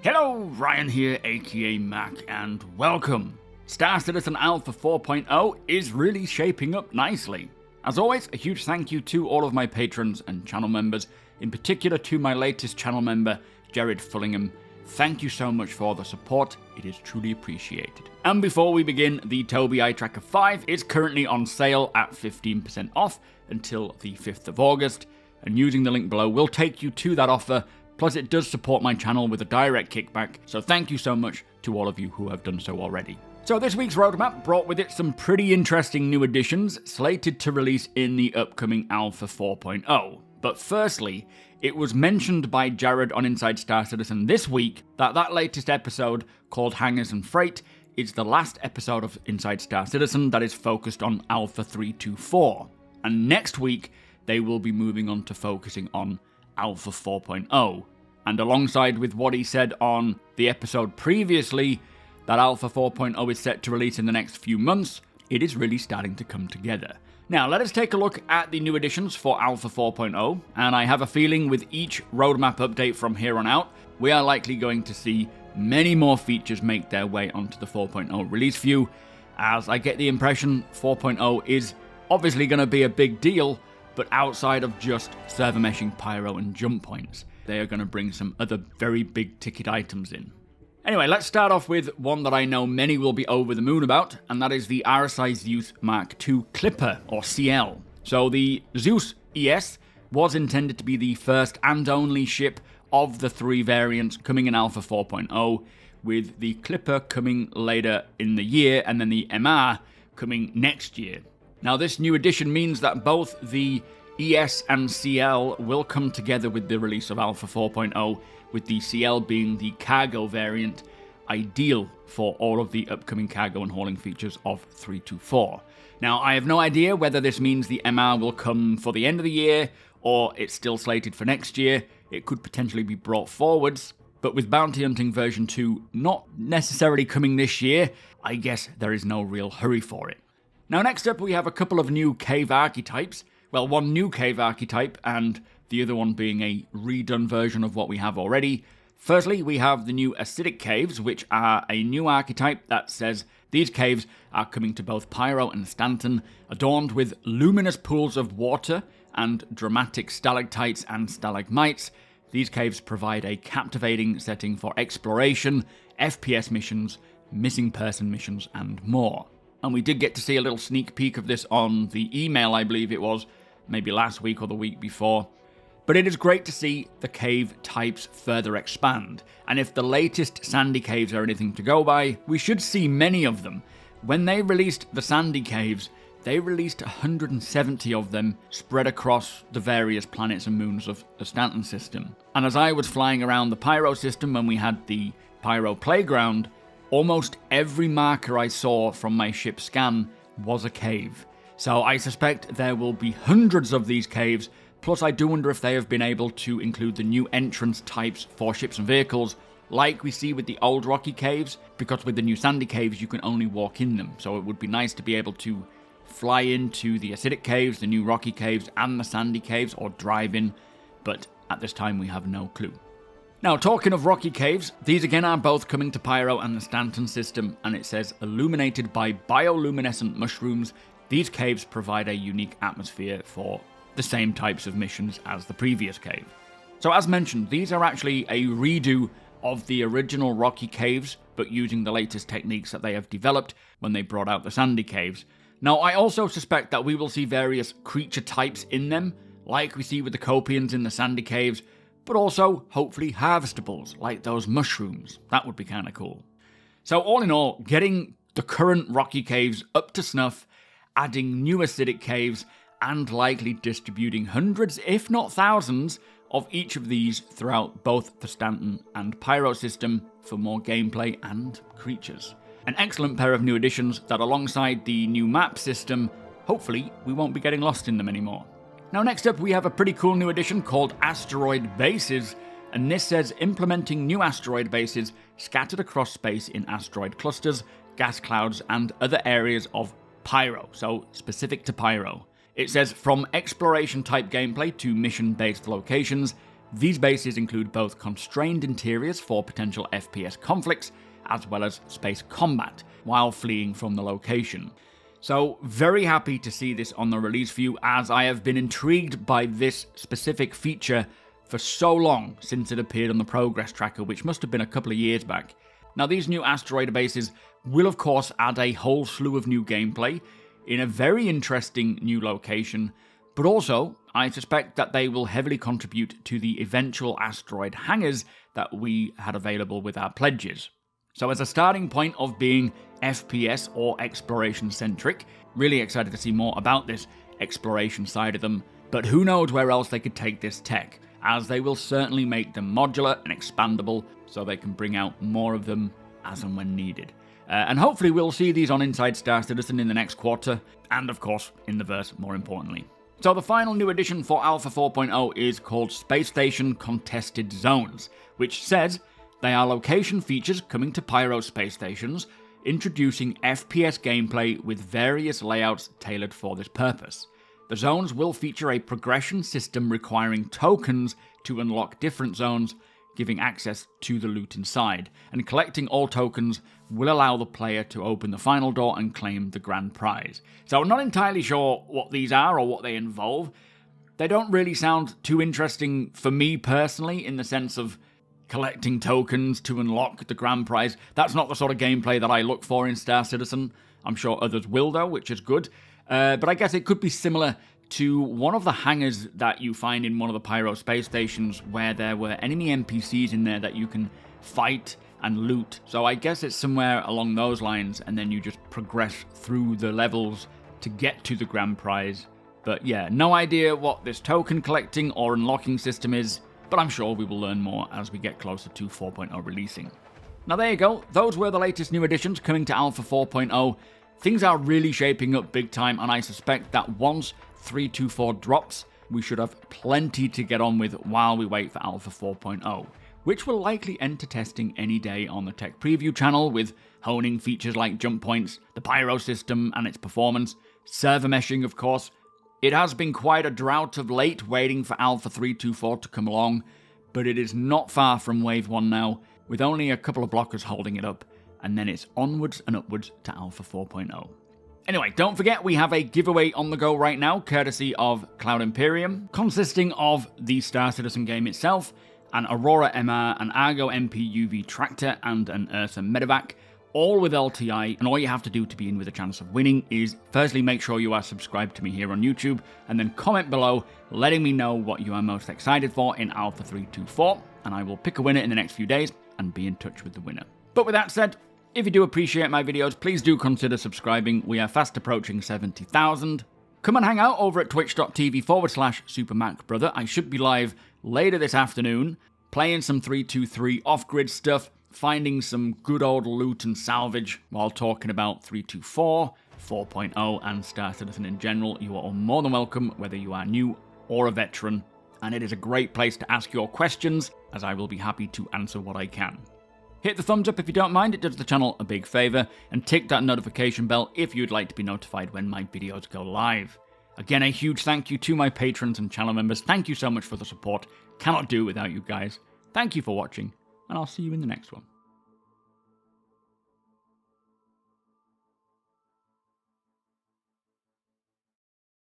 Hello, Ryan here, aka Mac, and welcome. Star Citizen Alpha 4.0 is really shaping up nicely. As always, a huge thank you to all of my patrons and channel members, in particular to my latest channel member, Jared Fullingham. Thank you so much for the support, it is truly appreciated. And before we begin, the TOBII Tracker 5 is currently on sale at 15% off until the 5th of August, and using the link below will take you to that offer. Plus, it does support my channel with a direct kickback, so thank you so much to all of you who have done so already. So this week's roadmap brought with it some pretty interesting new additions, slated to release in the upcoming Alpha 4.0. But firstly, it was mentioned by Jared on Inside Star Citizen this week that latest episode, called Hangars and Freight, is the last episode of Inside Star Citizen that is focused on Alpha 3.2.4. And next week, they will be moving on to focusing on Alpha 4.0. And alongside with what he said on the episode previously, that Alpha 4.0 is set to release in the next few months, it is really starting to come together. Now, let us take a look at the new additions for Alpha 4.0, and I have a feeling with each roadmap update from here on out, we are likely going to see many more features make their way onto the 4.0 release view, as I get the impression 4.0 is obviously going to be a big deal, but outside of just server meshing, pyro, and jump points, they are going to bring some other very big ticket items in. Anyway, let's start off with one that I know many will be over the moon about, and that is the RSI Zeus Mark II Clipper, or CL. So the Zeus ES was intended to be the first and only ship of the three variants coming in Alpha 4.0, with the Clipper coming later in the year, and then the MR coming next year. Now, this new addition means that both the ES and CL will come together with the release of Alpha 4.0, with the CL being the cargo variant, ideal for all of the upcoming cargo and hauling features of 3.2.4. Now, I have no idea whether this means the MR will come for the end of the year, or it's still slated for next year. It could potentially be brought forwards, but with Bounty Hunting version 2 not necessarily coming this year, I guess there is no real hurry for it. Now, next up, we have a couple of new cave archetypes. Well, one new cave archetype, and the other one being a redone version of what we have already. Firstly, we have the new acidic caves, which are a new archetype that says these caves are coming to both Pyro and Stanton, adorned with luminous pools of water and dramatic stalactites and stalagmites. These caves provide a captivating setting for exploration, FPS missions, missing person missions, and more. And we did get to see a little sneak peek of this on the email, I believe it was, maybe last week or the week before. But it is great to see the cave types further expand, and if the latest sandy caves are anything to go by, we should see many of them. When they released the sandy caves, they released 170 of them spread across the various planets and moons of the Stanton system. And as I was flying around the Pyro system when we had the Pyro playground, almost every marker I saw from my ship scan was a cave. So I suspect there will be hundreds of these caves. Plus, I do wonder if they have been able to include the new entrance types for ships and vehicles, like we see with the old rocky caves, because with the new sandy caves, you can only walk in them. So it would be nice to be able to fly into the acidic caves, the new rocky caves, and the sandy caves, or drive in, but at this time we have no clue. Now, talking of rocky caves, these again are both coming to Pyro and the Stanton system, and it says, illuminated by bioluminescent mushrooms, these caves provide a unique atmosphere for the same types of missions as the previous cave. So as mentioned, these are actually a redo of the original rocky caves, but using the latest techniques that they have developed when they brought out the sandy caves. Now, I also suspect that we will see various creature types in them, like we see with the Copians in the sandy caves, but also, hopefully, harvestables, like those mushrooms. That would be kind of cool. So all in all, getting the current rocky caves up to snuff, adding new acidic caves, and likely distributing hundreds, if not thousands, of each of these throughout both the Stanton and Pyro system for more gameplay and creatures. An excellent pair of new additions that, alongside the new map system, hopefully we won't be getting lost in them anymore. Now, next up, we have a pretty cool new addition called Asteroid Bases, and this says implementing new asteroid bases scattered across space in asteroid clusters, gas clouds, and other areas of Pyro, so specific to Pyro. It says, from exploration-type gameplay to mission-based locations, These bases include both constrained interiors for potential FPS conflicts, as well as space combat, while fleeing from the location. So, very happy to see this on the release view, as I have been intrigued by this specific feature for so long since it appeared on the progress tracker, which must have been a couple of years back. Now, these new asteroid bases will of course add a whole slew of new gameplay in a very interesting new location, but also I suspect that they will heavily contribute to the eventual asteroid hangars that we had available with our pledges. So as a starting point of being FPS or exploration centric, really excited to see more about this exploration side of them, but who knows where else they could take this tech, as they will certainly make them modular and expandable so they can bring out more of them as and when needed. And hopefully we'll see these on Inside Star Citizen in the next quarter, and of course in the verse more importantly. So the final new addition for Alpha 4.0 is called Space Station Contested Zones, which says they are location features coming to Pyro space stations, introducing FPS gameplay with various layouts tailored for this purpose. The zones will feature a progression system requiring tokens to unlock different zones, giving access to the loot inside, and collecting all tokens will allow the player to open the final door and claim the grand prize. So I'm not entirely sure what these are or what they involve. They don't really sound too interesting for me personally, in the sense of collecting tokens to unlock the grand prize. That's not the sort of gameplay that I look for in Star Citizen. I'm sure others will though, which is good. But I guess it could be similar to one of the hangars that you find in one of the Pyro space stations, where there were enemy NPCs in there that you can fight and loot. So I guess it's somewhere along those lines, and then you just progress through the levels to get to the grand prize. But yeah, no idea what this token collecting or unlocking system is, but I'm sure we will learn more as we get closer to 4.0 releasing. Now there you go, those were the latest new additions coming to Alpha 4.0. Things are really shaping up big time, and I suspect that once 3.2.4 drops, we should have plenty to get on with while we wait for Alpha 4.0, which will likely enter testing any day on the Tech Preview channel, with honing features like jump points, the Pyro system and its performance, server meshing of course. It has been quite a drought of late waiting for Alpha 3.2.4 to come along, but it is not far from Wave 1 now, with only a couple of blockers holding it up, and then it's onwards and upwards to Alpha 4.0. Anyway, don't forget we have a giveaway on the go right now, courtesy of Cloud Imperium, consisting of the Star Citizen game itself, an Aurora MR, an Argo MP UV tractor, and an Ursa medevac, all with LTI, and all you have to do to be in with a chance of winning is firstly make sure you are subscribed to me here on YouTube, and then comment below letting me know what you are most excited for in Alpha 3.2.4, and I will pick a winner in the next few days and be in touch with the winner. But with that said, if you do appreciate my videos, please do consider subscribing. We are fast approaching 70,000. Come and hang out over at twitch.tv/SuperMacBrother. I should be live later this afternoon, playing some 3.2.3 off-grid stuff, finding some good old loot and salvage while talking about 3.2.4, 4.0, and Star Citizen in general. You are all more than welcome, whether you are new or a veteran, and it is a great place to ask your questions, as I will be happy to answer what I can. Hit the thumbs up if you don't mind, it does the channel a big favour, and tick that notification bell if you'd like to be notified when my videos go live. Again, a huge thank you to my patrons and channel members. Thank you so much for the support. Cannot do without you guys. Thank you for watching, and I'll see you in the next one.